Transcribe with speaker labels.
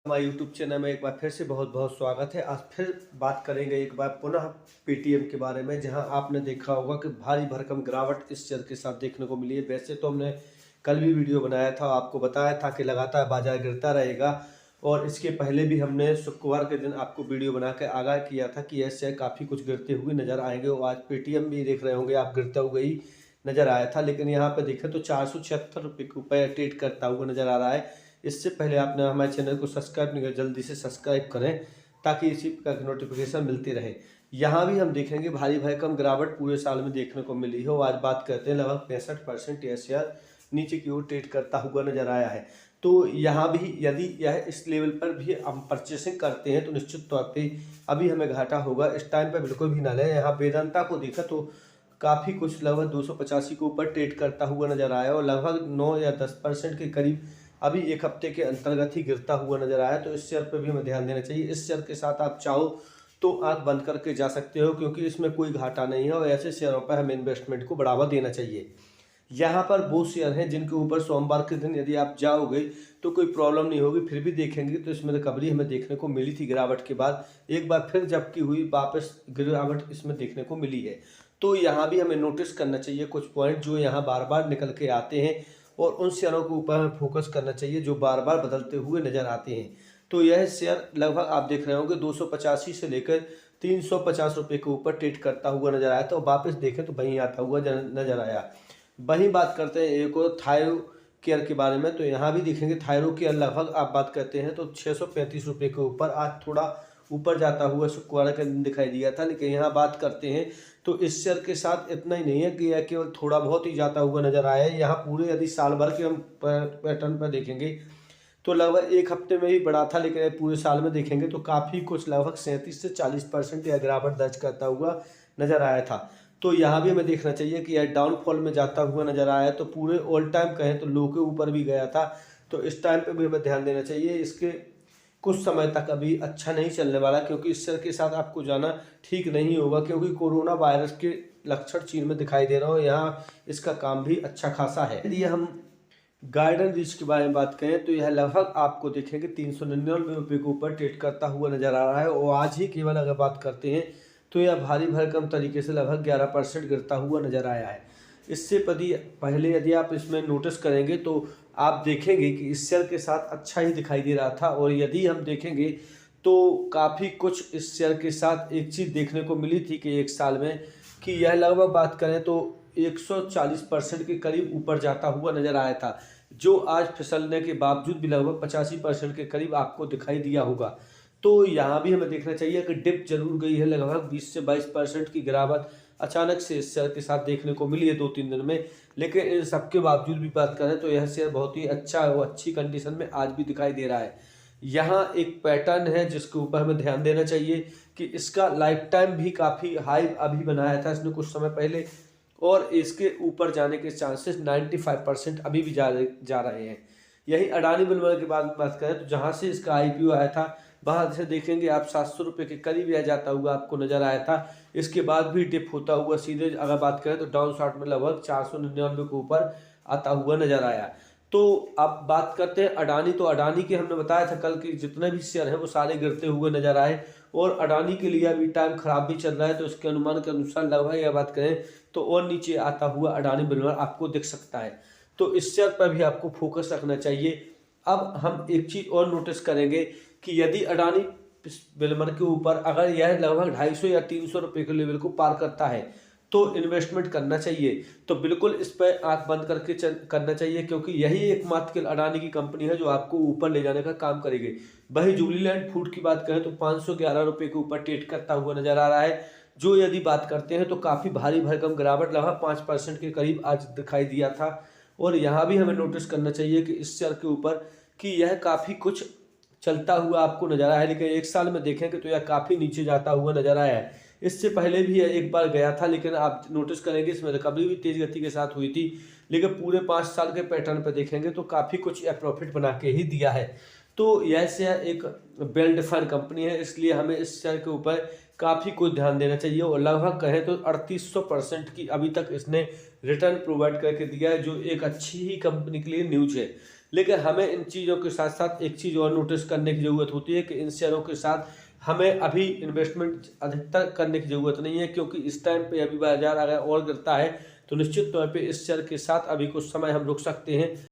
Speaker 1: हमारे YouTube channel में एक बार फिर से बहुत बहुत स्वागत है। आज फिर बात करेंगे एक बार पुनः पेटीएम के बारे में, जहां आपने देखा होगा कि भारी भरकम गिरावट इस शेयर के साथ देखने को मिली है। वैसे तो हमने कल भी वीडियो बनाया था, आपको बताया था कि लगातार बाजार गिरता रहेगा, और इसके पहले भी हमने शुक्रवार के दिन आपको वीडियो बना के आगाह किया था कि यह शेयर काफ़ी कुछ गिरते हुए नज़र आएंगे। और आज पेटीएम भी देख रहे होंगे आप, गिरता हुआ ही नज़र आया था। लेकिन यहाँ पर देखें तो 476 रुपये के ऊपर ट्रेड करता हुआ नज़र आ रहा है। इससे पहले आपने हमारे चैनल को सब्सक्राइब नहीं किया, जल्दी से सब्सक्राइब करें ताकि इसी प्रकार की नोटिफिकेशन मिलती रहे। यहाँ भी हम देखेंगे भारी भरकम गिरावट पूरे साल में देखने को मिली है। आज बात करते हैं लगभग 65% यह शेयर नीचे की ओर ट्रेड करता हुआ नजर आया है। तो यहाँ भी यदि यह इस लेवल पर भी हम परचेसिंग करते हैं तो निश्चित तौर पे अभी हमें घाटा होगा। इस टाइम पर बिल्कुल भी ना लें। यहाँ वेदांता को देखा तो काफ़ी कुछ लगभग 285 के ऊपर ट्रेड करता हुआ नजर आया और लगभग 9 या 10% के करीब अभी एक हफ्ते के अंतर्गत ही गिरता हुआ नजर आया। तो इस शेयर पर भी हमें ध्यान देना चाहिए। इस शेयर के साथ आप चाहो तो आंख बंद करके जा सकते हो, क्योंकि इसमें कोई घाटा नहीं है और ऐसे शेयरों पर हमें इन्वेस्टमेंट को बढ़ावा देना चाहिए। यहाँ पर वो शेयर हैं जिनके ऊपर सोमवार के दिन यदि आप जाओगे तो कोई प्रॉब्लम नहीं होगी। फिर भी देखेंगे तो इसमें रिकवरी हमें देखने को मिली थी गिरावट के बाद, एक बार फिर जबकि हुई वापस गिरावट इसमें देखने को मिली है। तो यहाँ भी हमें नोटिस करना चाहिए कुछ पॉइंट जो यहाँ बार बार निकल के आते हैं, और उन शेयरों के ऊपर हमें फोकस करना चाहिए जो बार बार बदलते हुए नजर आते हैं। तो यह शेयर लगभग आप देख रहे होंगे 285 से लेकर 350 रुपये के ऊपर ट्रेड करता हुआ नजर आया। तो वापस देखें तो वहीं आता हुआ नजर आया। वहीं बात करते हैं एक और थायरो केयर के बारे में। तो यहाँ भी देखेंगे थायरो केयर लगभग आप बात करते हैं तो 635 रुपये के ऊपर आज थोड़ा ऊपर जाता हुआ शुक्रवार का दिन दिखाई दिया था। लेकिन यहाँ बात करते हैं तो इस शेयर के साथ इतना ही नहीं है कि यह केवल थोड़ा बहुत ही जाता हुआ नजर आया है। यहाँ पूरे यदि साल भर के हम पैटर्न पर देखेंगे तो लगभग एक हफ्ते में ही बढ़ा था, लेकिन पूरे साल में देखेंगे तो काफ़ी कुछ लगभग 37 से 40% या गिरावट दर्ज करता हुआ नजर आया था। तो यहाँ भी हमें देखना चाहिए कि यह डाउनफॉल में जाता हुआ नजर आया। तो पूरे ऑल टाइम कहें तो लो के ऊपर भी गया था। तो इस टाइम पे भी हमें ध्यान देना चाहिए। इसके कुछ समय तक अभी अच्छा नहीं चलने वाला, क्योंकि इस शेयर के साथ आपको जाना ठीक नहीं होगा, क्योंकि कोरोना वायरस के लक्षण चीन में दिखाई दे रहा हो। यहाँ इसका काम भी अच्छा खासा है। यदि हम गार्डन रिच के बारे में बात करें तो यह लगभग आपको देखेंगे 399 रुपये के ऊपर ट्रेड करता हुआ नजर आ रहा है। और आज ही केवल अगर बात करते हैं तो यह भारी भरकम तरीके से लगभग 11% गिरता हुआ नजर आया है। इससे पहले यदि आप इसमें नोटिस करेंगे तो आप देखेंगे कि इस शेयर के साथ अच्छा ही दिखाई दे रहा था। और यदि हम देखेंगे तो काफ़ी कुछ इस शेयर के साथ एक चीज़ देखने को मिली थी कि एक साल में कि यह लगभग बात करें तो 140% के करीब ऊपर जाता हुआ नजर आया था, जो आज फिसलने के बावजूद भी लगभग 85% के करीब आपको दिखाई दिया होगा। तो यहाँ भी हमें देखना चाहिए कि डिप जरूर गई है, लगभग 20 से 22% की गिरावट अचानक से इस शेयर के साथ देखने को मिली है 2-3 दिन में। लेकिन इन सबके बावजूद भी बात करें तो यह शेयर बहुत ही अच्छा और अच्छी कंडीशन में आज भी दिखाई दे रहा है। यहाँ एक पैटर्न है जिसके ऊपर हमें ध्यान देना चाहिए कि इसका लाइफ टाइम भी काफ़ी हाई अभी बनाया था इसने कुछ समय पहले, और इसके ऊपर जाने के चांसेस 95% अभी भी जा रहे हैं। यही अडानी बिलमर की बात करें तो जहाँ से इसका IPO आया था वहाँ से देखेंगे आप 700 रुपये के करीब यह जाता हुआ आपको नजर आया था। इसके बाद भी डिप होता हुआ सीधे अगर बात करें तो डाउन शॉट में लगभग 499 के ऊपर आता हुआ नजर आया। तो अब बात करते हैं अडानी। तो अडानी के हमने बताया था कल कि जितने भी शेयर हैं वो सारे गिरते हुए नजर आए, और अडानी के लिए अभी टाइम खराब भी चल रहा है। तो इसके अनुमान के अनुसार लगभग यह बात करें तो और नीचे आता हुआ अडानी बिलमर आपको दिख सकता है। तो इस शेयर पर भी आपको फोकस रखना चाहिए। अब हम एक चीज़ और नोटिस करेंगे कि यदि अडानी बिलमर के ऊपर अगर यह लगभग 250 या 300 रुपये के लेवल को पार करता है तो इन्वेस्टमेंट करना चाहिए। तो बिल्कुल इस पर आंख बंद करके करना चाहिए, क्योंकि यही एकमात्र अडानी की कंपनी है जो आपको ऊपर ले जाने का काम करेगी। वही जुबलीलैंड फूड की बात करें तो 511 रुपये के ऊपर ट्रेड करता हुआ नजर आ रहा है, जो यदि बात करते हैं तो काफ़ी भारी भरकम गिरावट लगभग 5% के करीब आज दिखाई दिया था। और यहाँ भी हमें नोटिस करना चाहिए कि इस शेयर के ऊपर कि यह काफ़ी कुछ चलता हुआ आपको नजर आया है, लेकिन एक साल में देखेंगे तो यह काफ़ी नीचे जाता हुआ नजर आया है। इससे पहले भी यह एक बार गया था, लेकिन आप नोटिस करेंगे इसमें रिकवरी भी तेज गति के साथ हुई थी। लेकिन पूरे 5 साल के पैटर्न पर देखेंगे तो काफ़ी कुछ यह प्रॉफिट बना के ही दिया है। तो यह शेयर एक वेल डिफाइंड कंपनी है, इसलिए हमें इस शेयर के ऊपर काफ़ी कुछ ध्यान देना चाहिए। और लगभग कहें तो 3800% की अभी तक इसने रिटर्न प्रोवाइड करके दिया है, जो एक अच्छी ही कंपनी के लिए न्यूज है। लेकिन हमें इन चीज़ों के साथ साथ एक चीज़ और नोटिस करने की ज़रूरत होती है कि इन शेयरों के साथ हमें अभी इन्वेस्टमेंट अधिकतर करने की ज़रूरत नहीं है, क्योंकि इस टाइम पे अभी बाजार अगर और गिरता है तो निश्चित तौर पे इस शेयर के साथ अभी कुछ समय हम रुक सकते हैं।